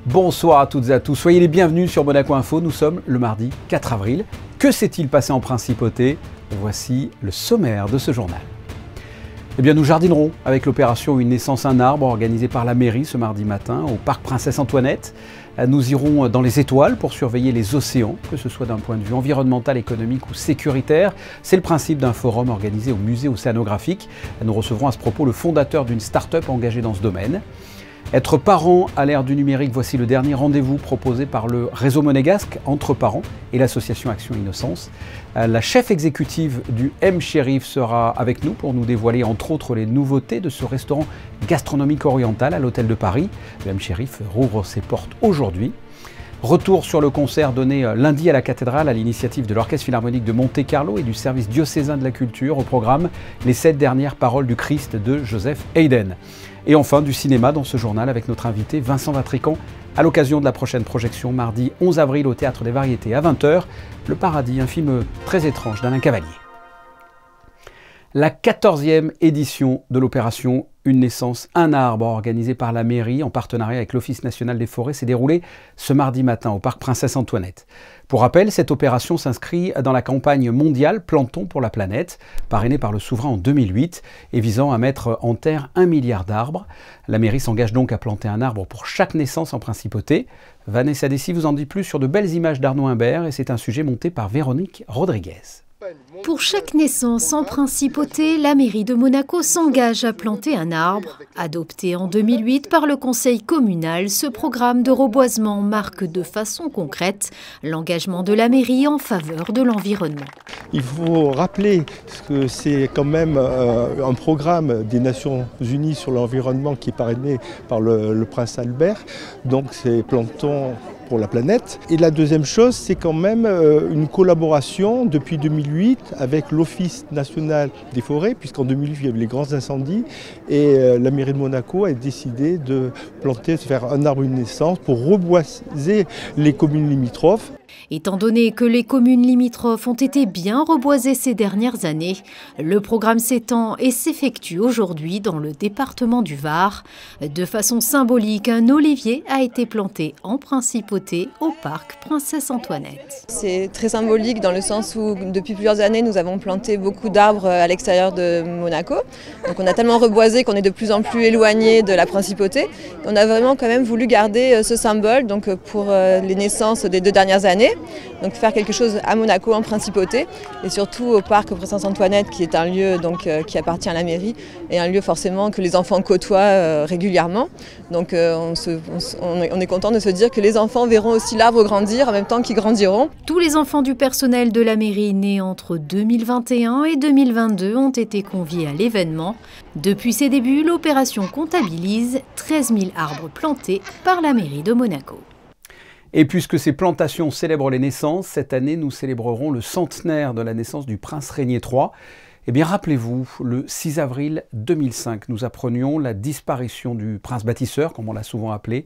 Bonsoir à toutes et à tous, soyez les bienvenus sur Monaco Info, nous sommes le mardi 4 avril. Que s'est-il passé en Principauté? Voici le sommaire de ce journal. Eh bien, nous jardinerons avec l'opération Une naissance, un arbre organisée par la mairie ce mardi matin au parc Princesse Antoinette. Nous irons dans les étoiles pour surveiller les océans, que ce soit d'un point de vue environnemental, économique ou sécuritaire. C'est le principe d'un forum organisé au musée océanographique. Nous recevrons à ce propos le fondateur d'une start-up engagée dans ce domaine. Être parent à l'ère du numérique, voici le dernier rendez-vous proposé par le réseau monégasque Entre Parents et l'association Action Innocence. La chef exécutive du M-Chérif sera avec nous pour nous dévoiler entre autres les nouveautés de ce restaurant gastronomique oriental à l'Hôtel de Paris. Le M-Chérif rouvre ses portes aujourd'hui. Retour sur le concert donné lundi à la cathédrale à l'initiative de l'Orchestre Philharmonique de Monte-Carlo et du service diocésain de la culture. Au programme, les 7 dernières paroles du Christ de Joseph Haydn. Et enfin, du cinéma dans ce journal avec notre invité Vincent Vatrican à l'occasion de la prochaine projection mardi 11 avril au Théâtre des Variétés à 20h. Le Paradis, un film très étrange d'Alain Cavalier. La 14e édition de l'opération Une naissance, un arbre organisée par la mairie en partenariat avec l'Office national des forêts s'est déroulée ce mardi matin au parc Princesse Antoinette. Pour rappel, cette opération s'inscrit dans la campagne mondiale Plantons pour la planète, parrainée par le souverain en 2008 et visant à mettre en terre 1 milliard d'arbres. La mairie s'engage donc à planter un arbre pour chaque naissance en Principauté. Vanessa Dessy vous en dit plus sur de belles images d'Arnaud Imbert et c'est un sujet monté par Véronique Rodriguez. Pour chaque naissance en Principauté, la mairie de Monaco s'engage à planter un arbre. Adopté en 2008 par le conseil communal, ce programme de reboisement marque de façon concrète l'engagement de la mairie en faveur de l'environnement. Il faut rappeler que c'est quand même un programme des Nations Unies sur l'environnement qui est parrainé par le prince Albert. Donc c'est Plantons pour la planète. Et la deuxième chose, c'est quand même une collaboration depuis 2008 avec l'Office national des forêts, puisqu'en 2008 il y a eu les grands incendies et la mairie de Monaco a décidé de planter, de faire un arbre une naissance pour reboiser les communes limitrophes. Étant donné que les communes limitrophes ont été bien reboisées ces dernières années, le programme s'étend et s'effectue aujourd'hui dans le département du Var. De façon symbolique, un olivier a été planté en Principauté au parc Princesse Antoinette. C'est très symbolique dans le sens où depuis plusieurs années nous avons planté beaucoup d'arbres à l'extérieur de Monaco. Donc on a tellement reboisé qu'on est de plus en plus éloigné de la Principauté. On a vraiment quand même voulu garder ce symbole donc pour les naissances des 2 dernières années. Donc faire quelque chose à Monaco en Principauté et surtout au parc Princesse Antoinette qui est un lieu donc, qui appartient à la mairie et un lieu forcément que les enfants côtoient régulièrement. Donc on est content de se dire que les enfants verront aussi l'arbre grandir en même temps qu'ils grandiront. Tous les enfants du personnel de la mairie nés entre 2021 et 2022 ont été conviés à l'événement. Depuis ses débuts, l'opération comptabilise 13 000 arbres plantés par la mairie de Monaco. Et puisque ces plantations célèbrent les naissances, cette année nous célébrerons le centenaire de la naissance du prince Régnier III. Eh bien rappelez-vous, le 6 avril 2005, nous apprenions la disparition du prince bâtisseur, comme on l'a souvent appelé.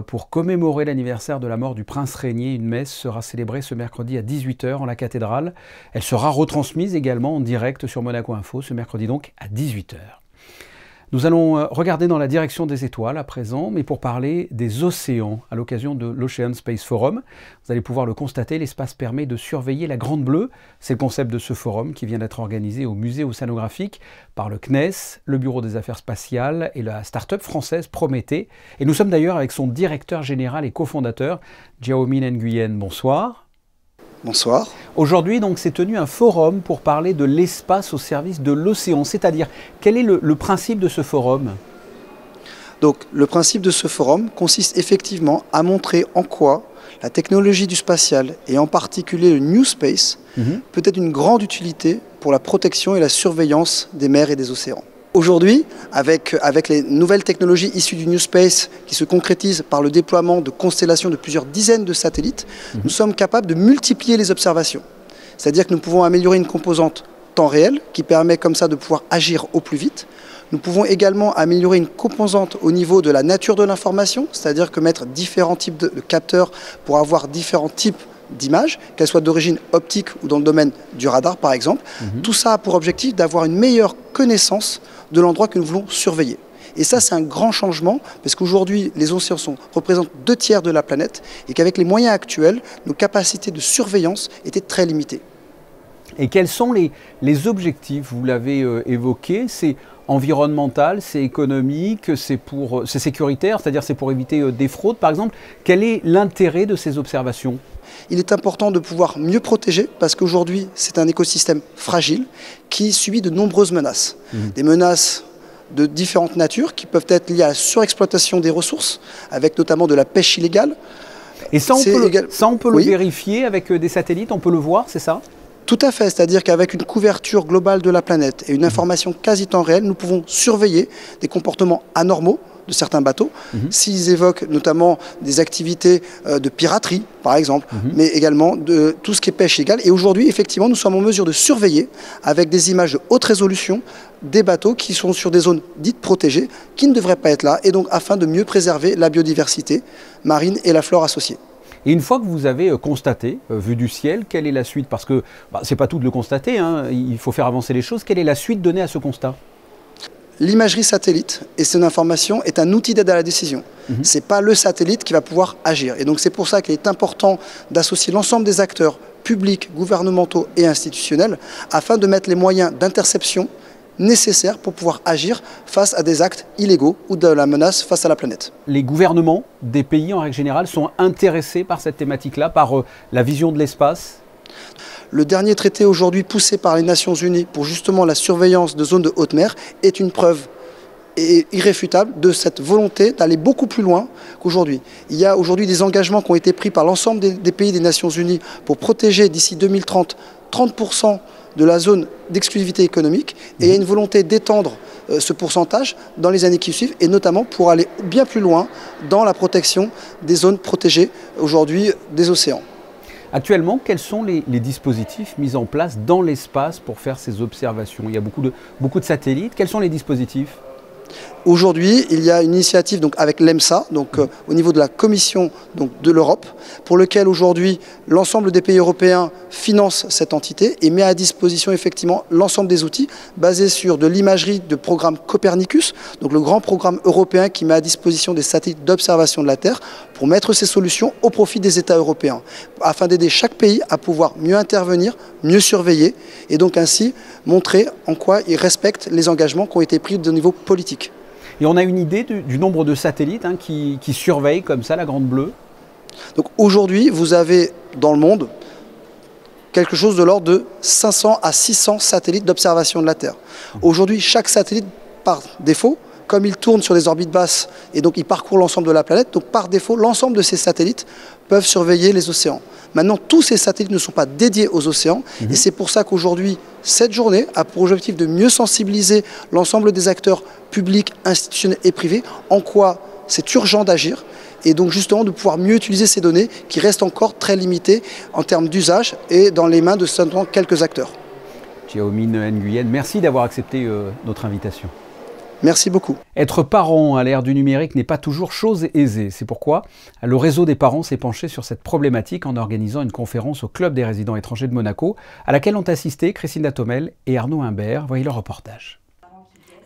Pour commémorer l'anniversaire de la mort du prince Régnier, une messe sera célébrée ce mercredi à 18h en la cathédrale. Elle sera retransmise également en direct sur Monaco Info, ce mercredi donc à 18h. Nous allons regarder dans la direction des étoiles à présent, mais pour parler des océans à l'occasion de l'Ocean Space Forum. Vous allez pouvoir le constater, l'espace permet de surveiller la Grande Bleue. C'est le concept de ce forum qui vient d'être organisé au musée océanographique par le CNES, le Bureau des Affaires spatiales et la start-up française Prométhée. Et nous sommes d'ailleurs avec son directeur général et cofondateur, Jiaomin Nguyen. Bonsoir. Bonsoir. Aujourd'hui, donc, s'est tenu un forum pour parler de l'espace au service de l'océan. C'est-à-dire, quel est le principe de ce forum? Donc, le principe de ce forum consiste effectivement à montrer en quoi la technologie du spatial, et en particulier le New Space, peut être une grande utilité pour la protection et la surveillance des mers et des océans. Aujourd'hui, avec les nouvelles technologies issues du New Space qui se concrétisent par le déploiement de constellations de plusieurs dizaines de satellites, nous sommes capables de multiplier les observations. C'est-à-dire que nous pouvons améliorer une composante temps réel qui permet comme ça de pouvoir agir au plus vite. Nous pouvons également améliorer une composante au niveau de la nature de l'information, c'est-à-dire que mettre différents types de capteurs pour avoir différents types d'images, qu'elles soient d'origine optique ou dans le domaine du radar par exemple. Tout ça a pour objectif d'avoir une meilleure connaissance de l'endroit que nous voulons surveiller. Et ça, c'est un grand changement, parce qu'aujourd'hui, les océans représentent 2/3 de la planète, et qu'avec les moyens actuels, nos capacités de surveillance étaient très limitées. Et quels sont les objectifs? Vous l'avez évoqué, c'est environnemental, c'est économique, c'est sécuritaire, c'est-à-dire c'est pour éviter des fraudes par exemple. Quel est l'intérêt de ces observations? Il est important de pouvoir mieux protéger parce qu'aujourd'hui c'est un écosystème fragile qui subit de nombreuses menaces. Des menaces de différentes natures qui peuvent être liées à la surexploitation des ressources, avec notamment de la pêche illégale. Et ça on peut le vérifier avec des satellites, on peut le voir, c'est ça? Tout à fait, c'est-à-dire qu'avec une couverture globale de la planète et une information quasi temps réel, nous pouvons surveiller des comportements anormaux de certains bateaux, s'ils évoquent notamment des activités de piraterie, par exemple, mais également de tout ce qui est pêche illégale. Et aujourd'hui, effectivement, nous sommes en mesure de surveiller, avec des images de haute résolution, des bateaux qui sont sur des zones dites protégées, qui ne devraient pas être là, et donc afin de mieux préserver la biodiversité marine et la flore associée. Et une fois que vous avez constaté, vu du ciel, quelle est la suite? Parce que c'est pas tout de le constater, hein, il faut faire avancer les choses. Quelle est la suite donnée à ce constat? L'imagerie satellite et son information est un outil d'aide à la décision. Ce n'est pas le satellite qui va pouvoir agir. Et donc c'est pour ça qu'il est important d'associer l'ensemble des acteurs publics, gouvernementaux et institutionnels afin de mettre les moyens d'interception nécessaires pour pouvoir agir face à des actes illégaux ou de la menace face à la planète. Les gouvernements des pays en règle générale sont intéressés par cette thématique-là, par la vision de l'espace? Le dernier traité aujourd'hui poussé par les Nations Unies pour justement la surveillance de zones de haute mer est une preuve irréfutable de cette volonté d'aller beaucoup plus loin qu'aujourd'hui. Il y a aujourd'hui des engagements qui ont été pris par l'ensemble des pays des Nations Unies pour protéger d'ici 2030 30% de la zone d'exclusivité économique et il y a une volonté d'étendre ce pourcentage dans les années qui suivent et notamment pour aller bien plus loin dans la protection des zones protégées aujourd'hui des océans. Actuellement, quels sont les dispositifs mis en place dans l'espace pour faire ces observations? Il y a beaucoup de satellites. Quels sont les dispositifs? Aujourd'hui, il y a une initiative donc, avec l'EMSA, au niveau de la Commission de l'Europe, pour lequel aujourd'hui l'ensemble des pays européens financent cette entité et met à disposition effectivement l'ensemble des outils basés sur de l'imagerie de programme Copernicus, donc le grand programme européen qui met à disposition des satellites d'observation de la Terre pour mettre ces solutions au profit des États européens, afin d'aider chaque pays à pouvoir mieux intervenir, mieux surveiller et donc ainsi montrer en quoi ils respectent les engagements qui ont été pris au niveau politique. Et on a une idée du nombre de satellites qui surveillent comme ça la Grande Bleue? Donc aujourd'hui, vous avez dans le monde quelque chose de l'ordre de 500 à 600 satellites d'observation de la Terre. Aujourd'hui, chaque satellite, par défaut, comme il tourne sur des orbites basses et donc il parcourt l'ensemble de la planète, donc par défaut, l'ensemble de ces satellites peuvent surveiller les océans. Maintenant, tous ces satellites ne sont pas dédiés aux océans et c'est pour ça qu'aujourd'hui, cette journée a pour objectif de mieux sensibiliser l'ensemble des acteurs publics, institutionnels et privés en quoi c'est urgent d'agir et donc justement de pouvoir mieux utiliser ces données qui restent encore très limitées en termes d'usage et dans les mains de seulement quelques acteurs. Xiaoming Nguyen, merci d'avoir accepté notre invitation. Merci beaucoup. Être parent à l'ère du numérique n'est pas toujours chose aisée. C'est pourquoi le réseau des parents s'est penché sur cette problématique en organisant une conférence au Club des résidents étrangers de Monaco, à laquelle ont assisté Christine Datomel et Arnaud Imbert. Voyez le reportage.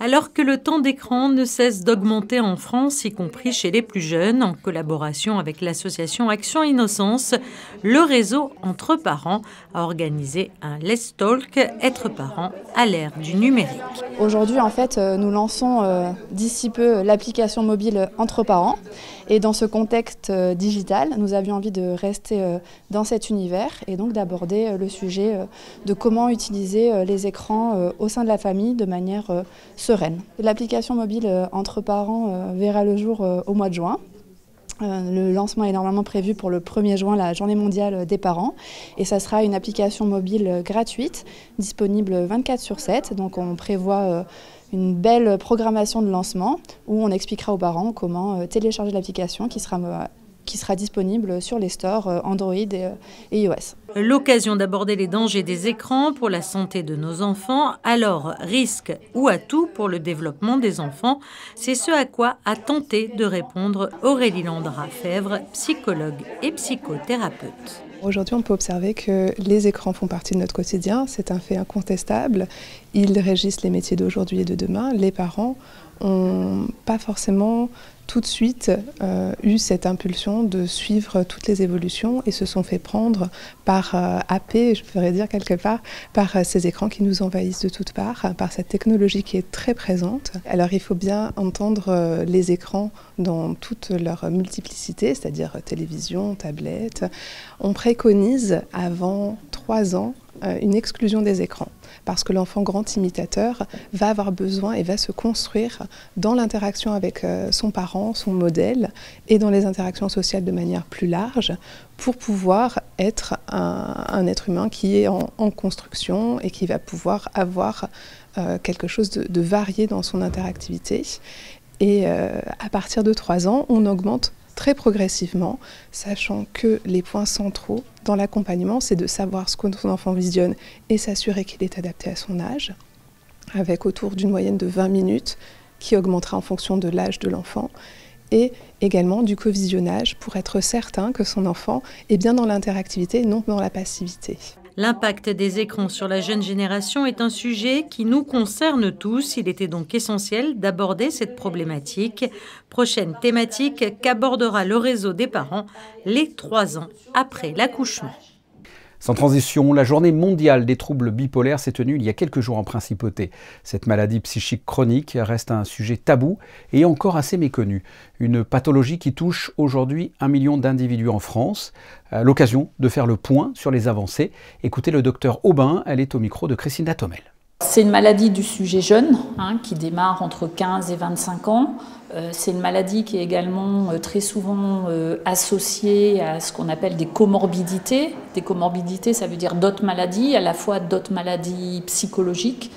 Alors que le temps d'écran ne cesse d'augmenter en France, y compris chez les plus jeunes, en collaboration avec l'association Action Innocence, le réseau Entre Parents a organisé un Let's Talk Être Parent à l'ère du numérique. Aujourd'hui, en fait, nous lançons d'ici peu l'application mobile Entre Parents. Et dans ce contexte digital, nous avions envie de rester dans cet univers et donc d'aborder le sujet de comment utiliser les écrans au sein de la famille de manière sereine. L'application mobile Entre Parents verra le jour au mois de juin. Le lancement est normalement prévu pour le 1er juin, la journée mondiale des parents. Et ça sera une application mobile gratuite, disponible 24/7. Donc on prévoit une belle programmation de lancement où on expliquera aux parents comment télécharger l'application qui sera qui sera disponible sur les stores Android et iOS. L'occasion d'aborder les dangers des écrans pour la santé de nos enfants, alors risque ou atout pour le développement des enfants, c'est ce à quoi a tenté de répondre Aurélie Landrat-Fèvre, psychologue et psychothérapeute. Aujourd'hui, on peut observer que les écrans font partie de notre quotidien, c'est un fait incontestable. Ils régissent les métiers d'aujourd'hui et de demain. Les parents n'ont pas forcément tout de suite eu cette impulsion de suivre toutes les évolutions et se sont fait prendre par happés, je pourrais dire quelque part, par ces écrans qui nous envahissent de toutes parts, par cette technologie qui est très présente. Alors il faut bien entendre les écrans dans toute leur multiplicité, c'est-à-dire télévision, tablette. On préconise avant 3 ans une exclusion des écrans, parce que l'enfant grand imitateur va avoir besoin et va se construire dans l'interaction avec son parent, son modèle, et dans les interactions sociales de manière plus large, pour pouvoir être un être humain qui est en construction et qui va pouvoir avoir quelque chose de varié dans son interactivité. Et à partir de 3 ans, on augmente très progressivement, sachant que les points centraux dans l'accompagnement, c'est de savoir ce que son enfant visionne et s'assurer qu'il est adapté à son âge, avec autour d'une moyenne de 20 minutes qui augmentera en fonction de l'âge de l'enfant, et également du covisionnage pour être certain que son enfant est bien dans l'interactivité et non dans la passivité. L'impact des écrans sur la jeune génération est un sujet qui nous concerne tous. Il était donc essentiel d'aborder cette problématique. Prochaine thématique qu'abordera le réseau des parents les 3 ans après l'accouchement. Sans transition, la journée mondiale des troubles bipolaires s'est tenue il y a quelques jours en Principauté. Cette maladie psychique chronique reste un sujet tabou et encore assez méconnu. Une pathologie qui touche aujourd'hui 1 million d'individus en France. L'occasion de faire le point sur les avancées. Écoutez le docteur Aubin, elle est au micro de Christina Thomel. C'est une maladie du sujet jeune, qui démarre entre 15 et 25 ans. C'est une maladie qui est également très souvent associée à ce qu'on appelle des comorbidités. Des comorbidités, ça veut dire d'autres maladies, à la fois d'autres maladies psychologiques,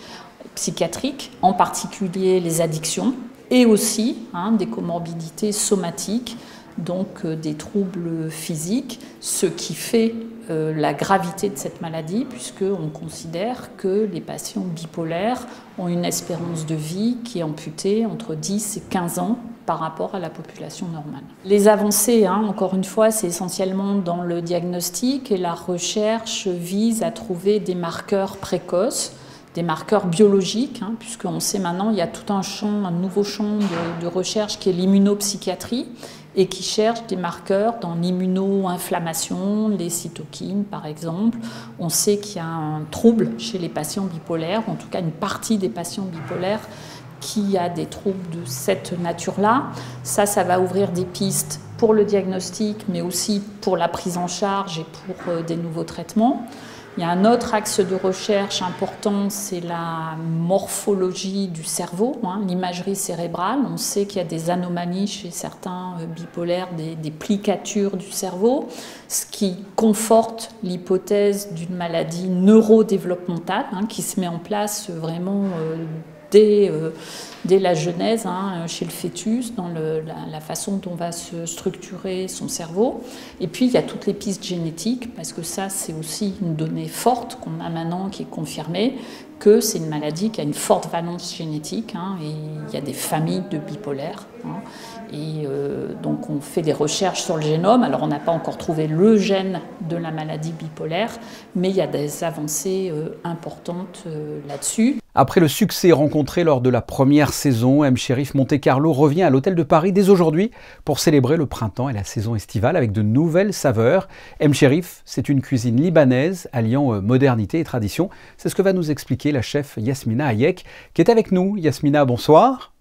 psychiatriques, en particulier les addictions, et aussi des comorbidités somatiques, donc des troubles physiques, ce qui fait la gravité de cette maladie, puisqu'on considère que les patients bipolaires ont une espérance de vie qui est amputée entre 10 et 15 ans par rapport à la population normale. Les avancées, encore une fois, c'est essentiellement dans le diagnostic, et la recherche vise à trouver des marqueurs précoces, des marqueurs biologiques, puisqu'on sait maintenant qu'il y a tout un nouveau champ de recherche qui est l'immunopsychiatrie, et qui cherche des marqueurs dans l'immuno-inflammation, les cytokines par exemple. On sait qu'il y a un trouble chez les patients bipolaires, en tout cas une partie des patients bipolaires qui a des troubles de cette nature-là. Ça va ouvrir des pistes pour le diagnostic, mais aussi pour la prise en charge et pour des nouveaux traitements. Il y a un autre axe de recherche important, c'est la morphologie du cerveau, l'imagerie cérébrale. On sait qu'il y a des anomalies chez certains bipolaires, des plicatures du cerveau, ce qui conforte l'hypothèse d'une maladie neurodéveloppementale qui se met en place vraiment dès la genèse, chez le fœtus, dans la façon dont va se structurer son cerveau. Et puis, il y a toutes les pistes génétiques, parce que ça, c'est aussi une donnée forte qu'on a maintenant, qui est confirmée, que c'est une maladie qui a une forte valence génétique, et il y a des familles de bipolaires. Et donc, on fait des recherches sur le génome. Alors, on n'a pas encore trouvé le gène de la maladie bipolaire, mais il y a des avancées importantes là-dessus. Après le succès rencontré lors de la première saison, M. Cherif Monte-Carlo revient à l'Hôtel de Paris dès aujourd'hui pour célébrer le printemps et la saison estivale avec de nouvelles saveurs. M. Cherif, c'est une cuisine libanaise alliant modernité et tradition. C'est ce que va nous expliquer la chef Yasmina Hayek, qui est avec nous. Yasmina, bonsoir.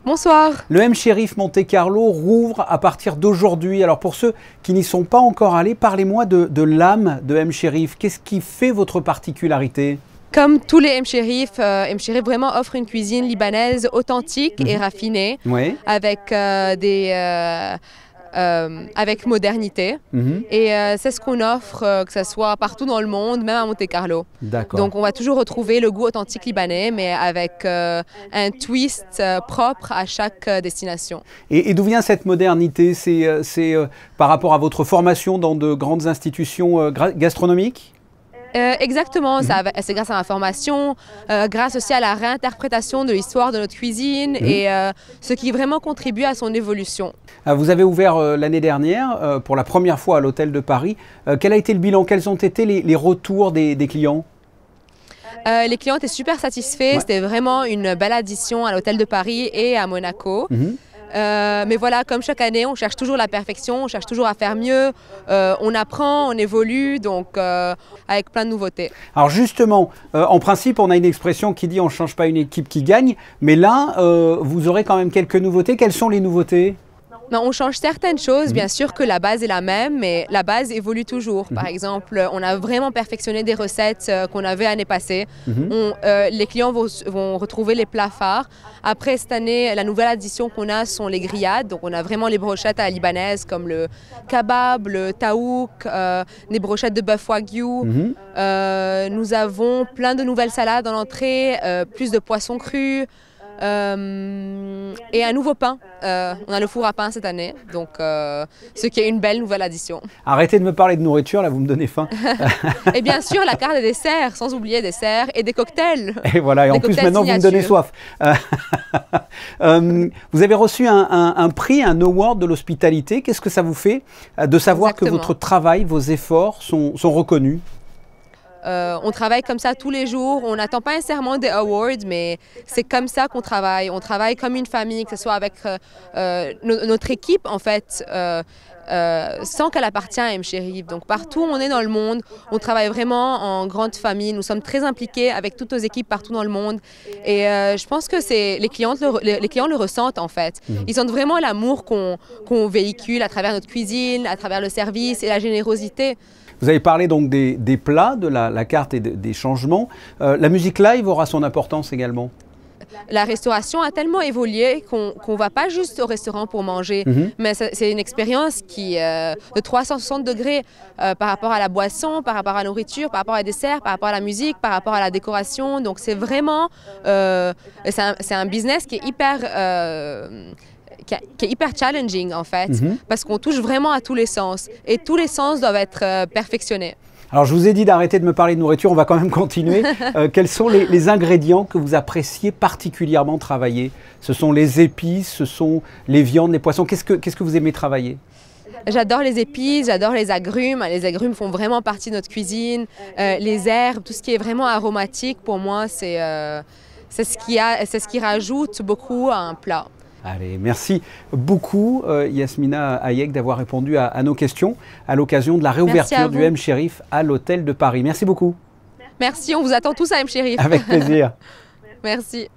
Bonsoir. Le M. Cherif Monte-Carlo rouvre à partir d'aujourd'hui. Alors pour ceux qui n'y sont pas encore allés, parlez-moi de l'âme de M. Cherif. Qu'est-ce qui fait votre particularité ? Comme tous les M. Cherif vraiment offre une cuisine libanaise authentique et raffinée, avec avec modernité. Et c'est ce qu'on offre, que ce soit partout dans le monde, même à Monte-Carlo. Donc on va toujours retrouver le goût authentique libanais, mais avec un twist propre à chaque destination. Et d'où vient cette modernité? C'est par rapport à votre formation dans de grandes institutions gastronomiques? Exactement, c'est grâce à ma formation, grâce aussi à la réinterprétation de l'histoire de notre cuisine et ce qui vraiment contribue à son évolution. Vous avez ouvert l'année dernière pour la première fois à l'Hôtel de Paris. Quel a été le bilan? Quels ont été les retours des clients? Les clients étaient super satisfaits, c'était vraiment une belle addition à l'Hôtel de Paris et à Monaco. Mais voilà, comme chaque année, on cherche toujours la perfection, on cherche toujours à faire mieux, on apprend, on évolue, donc avec plein de nouveautés. Alors justement, en principe, on a une expression qui dit on ne change pas une équipe qui gagne, mais là, vous aurez quand même quelques nouveautés. Quelles sont les nouveautés? Non, on change certaines choses, bien sûr que la base est la même, mais la base évolue toujours. Par exemple, on a vraiment perfectionné des recettes qu'on avait l'année passée. Les clients vont retrouver les plats phares. Après, cette année, la nouvelle addition qu'on a sont les grillades. Donc, on a vraiment les brochettes à la libanaise comme le kebab, le taouk, des brochettes de bœuf wagyu. Nous avons plein de nouvelles salades en entrée, plus de poissons crus. Et un nouveau pain. On a le four à pain cette année, donc ce qui est une belle nouvelle addition. Arrêtez de me parler de nourriture, là vous me donnez faim. Et bien sûr la carte des desserts, sans oublier des desserts et des cocktails. Et voilà, et en plus maintenant vous me donnez soif. Vous avez reçu un prix, un award de l'hospitalité. Qu'est-ce que ça vous fait de savoir que votre travail, vos efforts sont reconnus? On travaille comme ça tous les jours, on n'attend pas nécessairement des awards, mais c'est comme ça qu'on travaille. On travaille comme une famille, que ce soit avec notre équipe en fait, sans qu'elle appartienne à M. Cherif. Donc partout où on est dans le monde, on travaille vraiment en grande famille. Nous sommes très impliqués avec toutes nos équipes partout dans le monde. Et je pense que les clients le ressentent en fait. Ils sentent vraiment l'amour qu'on véhicule à travers notre cuisine, à travers le service et la générosité. Vous avez parlé donc des plats, de la carte et des changements. La musique live aura son importance également. La restauration a tellement évolué qu'on ne va pas juste au restaurant pour manger, mais c'est une expérience qui de 360 degrés par rapport à la boisson, par rapport à la nourriture, par rapport à la dessert, par rapport à la musique, par rapport à la décoration. Donc c'est vraiment c'est un business qui est hyper challenging en fait, parce qu'on touche vraiment à tous les sens et tous les sens doivent être perfectionnés. Alors je vous ai dit d'arrêter de me parler de nourriture, on va quand même continuer. Quels sont les ingrédients que vous appréciez particulièrement travailler? Ce sont les épices, ce sont les viandes, les poissons. Qu'est-ce que vous aimez travailler? J'adore les épices, j'adore les agrumes. Les agrumes font vraiment partie de notre cuisine. Les herbes, tout ce qui est vraiment aromatique, pour moi, c'est ce qui rajoute beaucoup à un plat. Allez, merci beaucoup Yasmina Hayek d'avoir répondu à nos questions à l'occasion de la réouverture du M. Cherif à l'Hôtel de Paris. Merci beaucoup. Merci, on vous attend tous à M. Cherif. Avec plaisir. Merci.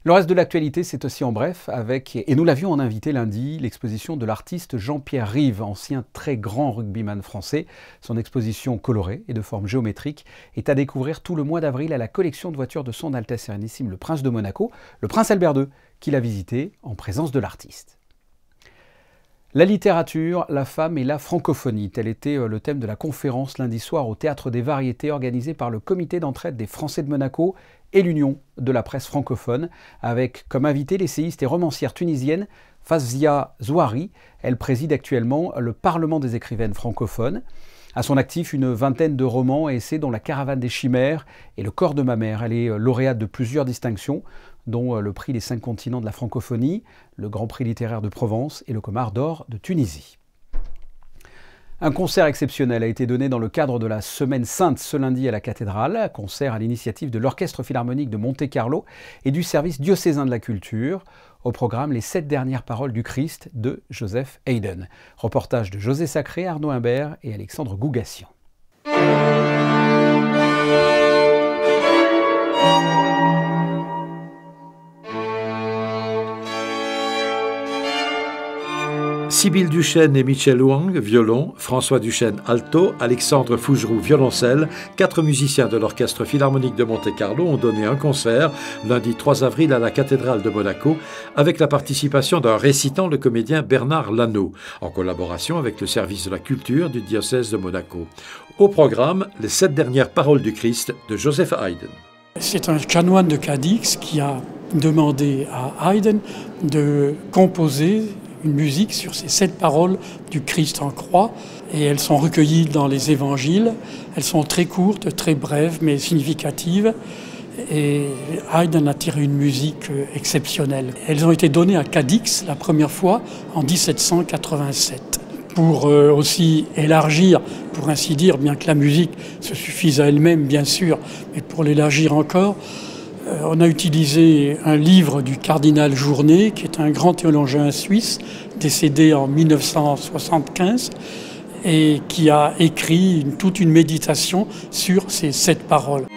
Le reste de l'actualité, c'est aussi en bref avec, et nous l'avions en invité lundi, l'exposition de l'artiste Jean-Pierre Rive, ancien très grand rugbyman français. Son exposition colorée et de forme géométrique est à découvrir tout le mois d'avril à la collection de voitures de Son Altesse Sérénissime, le Prince de Monaco, le Prince Albert II, qui l'a visité en présence de l'artiste. La littérature, la femme et la francophonie, tel était le thème de la conférence lundi soir au Théâtre des Variétés organisée par le Comité d'entraide des Français de Monaco et l'Union de la presse francophone, avec comme invitée l'essayiste et romancière tunisienne Fazia Zouari. Elle préside actuellement le Parlement des écrivaines francophones. À son actif, une vingtaine de romans et essais dont La Caravane des Chimères et Le Corps de ma mère. Elle est lauréate de plusieurs distinctions, dont le prix des 5 continents de la francophonie, le Grand Prix littéraire de Provence et le Comar d'or de Tunisie. Un concert exceptionnel a été donné dans le cadre de la Semaine Sainte ce lundi à la cathédrale, concert à l'initiative de l'Orchestre Philharmonique de Monte-Carlo et du service diocésain de la culture. Au programme, les 7 dernières paroles du Christ de Joseph Haydn. Reportage de José Sacré, Arnaud Imbert et Alexandre Gougassian. Sybille Duchesne et Michel Wang, violon, François Duchesne, alto, Alexandre Fougeroux, violoncelle. 4 musiciens de l'Orchestre Philharmonique de Monte-Carlo ont donné un concert lundi 3 avril à la cathédrale de Monaco avec la participation d'un récitant, le comédien Bernard Lano, en collaboration avec le service de la culture du diocèse de Monaco. Au programme, les 7 dernières paroles du Christ de Joseph Haydn. C'est un chanoine de Cadix qui a demandé à Haydn de composer une musique sur ces 7 paroles du Christ en croix, et elles sont recueillies dans les évangiles. Elles sont très courtes, très brèves, mais significatives, et Haydn a tiré une musique exceptionnelle. Elles ont été données à Cadix la première fois en 1787. Pour aussi élargir, pour ainsi dire, bien que la musique se suffise à elle-même, bien sûr, mais pour l'élargir encore, on a utilisé un livre du cardinal Journet, qui est un grand théologien suisse, décédé en 1975, et qui a écrit toute une méditation sur ces 7 paroles.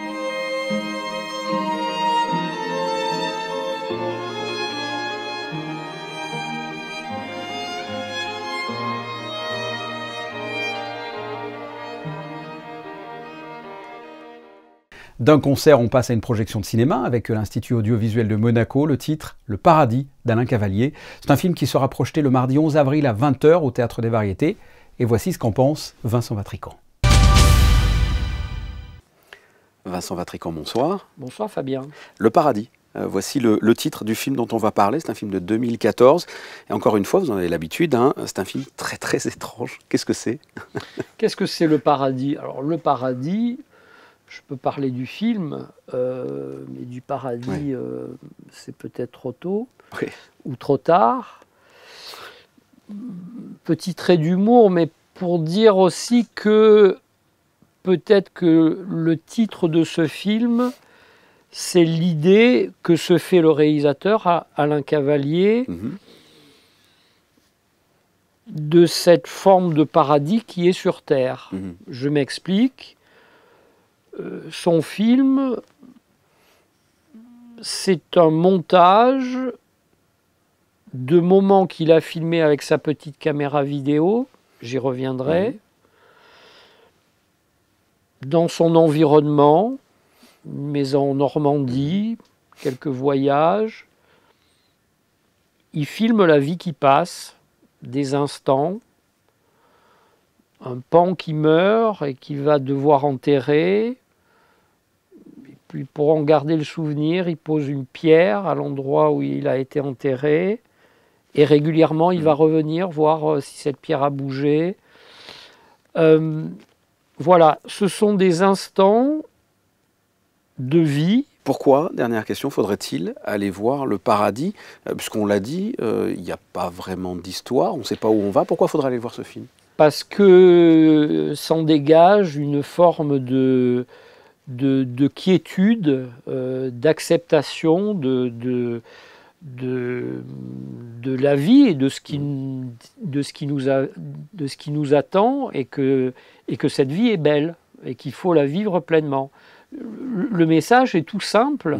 D'un concert, on passe à une projection de cinéma avec l'Institut audiovisuel de Monaco. Le titre, Le Paradis d'Alain Cavalier. C'est un film qui sera projeté le mardi 11 avril à 20h au Théâtre des Variétés. Et voici ce qu'en pense Vincent Vatrican. Vincent Vatrican, bonsoir. Bonsoir Fabien. Le Paradis. Voici le titre du film dont on va parler. C'est un film de 2014. Et encore une fois, vous en avez l'habitude, hein, c'est un film très très étrange. Qu'est-ce que c'est? Qu'est-ce que c'est Le Paradis? Alors Le Paradis, je peux parler du film, mais du paradis, oui. C'est peut-être trop tôt, oui, ou trop tard. Petit trait d'humour, mais pour dire aussi que peut-être que le titre de ce film, c'est l'idée que se fait le réalisateur, Alain Cavalier, de cette forme de paradis qui est sur Terre. Je m'explique. Son film, c'est un montage de moments qu'il a filmés avec sa petite caméra vidéo, j'y reviendrai, dans son environnement, une maison en Normandie, quelques voyages. Il filme la vie qui passe, des instants, un pan qui meurt et qui va devoir enterrer. Puis pour en garder le souvenir, il pose une pierre à l'endroit où il a été enterré. Et régulièrement, il va revenir voir si cette pierre a bougé. Voilà, ce sont des instants de vie. Pourquoi, dernière question, faudrait-il aller voir Le Paradis? Puisqu'on l'a dit, il n'y a pas vraiment d'histoire, on ne sait pas où on va. Pourquoi faudrait aller voir ce film? Parce que s'en dégage une forme de quiétude, d'acceptation de la vie et de ce qui nous attend, et que cette vie est belle et qu'il faut la vivre pleinement. Le message est tout simple,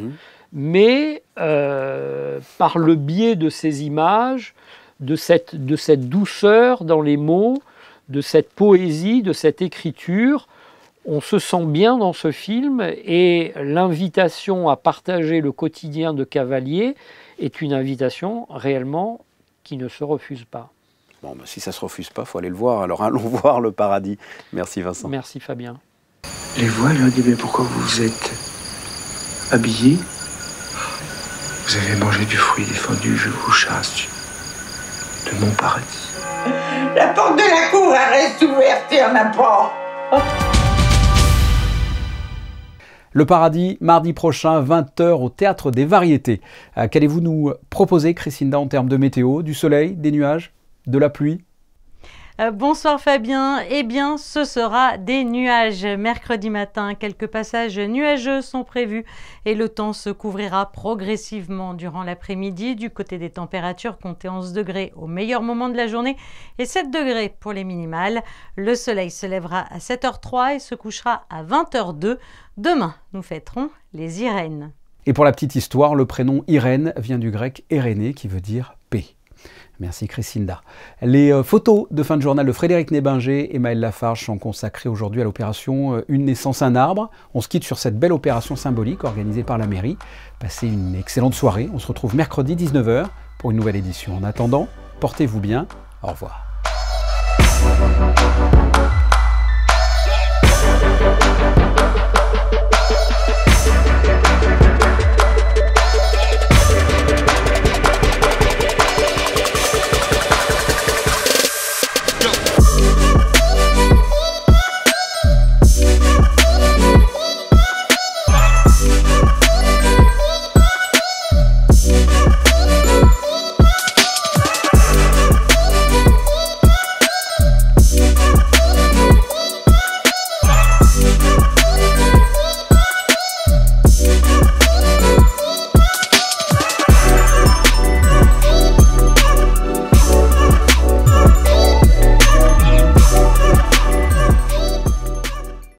mais par le biais de ces images, de cette douceur dans les mots, de cette poésie, de cette écriture, on se sent bien dans ce film, et l'invitation à partager le quotidien de Cavalier est une invitation réellement qui ne se refuse pas. Bon, si ça ne se refuse pas, il faut aller le voir. Alors allons voir Le Paradis. Merci Vincent. Merci Fabien. Les voiles, elle dit, mais pourquoi vous vous êtes habillé? Vous avez mangé du fruit défendu, je vous chasse de mon paradis. La porte de la cour, elle reste ouverte, il n'y en a pas. Le Paradis, mardi prochain, 20h au Théâtre des Variétés. Qu'allez-vous nous proposer, Christinda, en termes de météo? Du soleil, des nuages, de la pluie? Bonsoir Fabien, eh bien ce sera des nuages. Mercredi matin, quelques passages nuageux sont prévus et le temps se couvrira progressivement durant l'après-midi. Du côté des températures, comptez 11 degrés au meilleur moment de la journée et 7 degrés pour les minimales. Le soleil se lèvera à 7h03 et se couchera à 20h02. Demain, nous fêterons les Irènes. Et pour la petite histoire, le prénom Irène vient du grec Érénée qui veut dire paix. Merci Christinda. Les photos de fin de journal de Frédéric Nébinger et Maëlle Lafarge sont consacrées aujourd'hui à l'opération Une naissance, un arbre. On se quitte sur cette belle opération symbolique organisée par la mairie. Passez une excellente soirée. On se retrouve mercredi 19h pour une nouvelle édition. En attendant, portez-vous bien. Au revoir.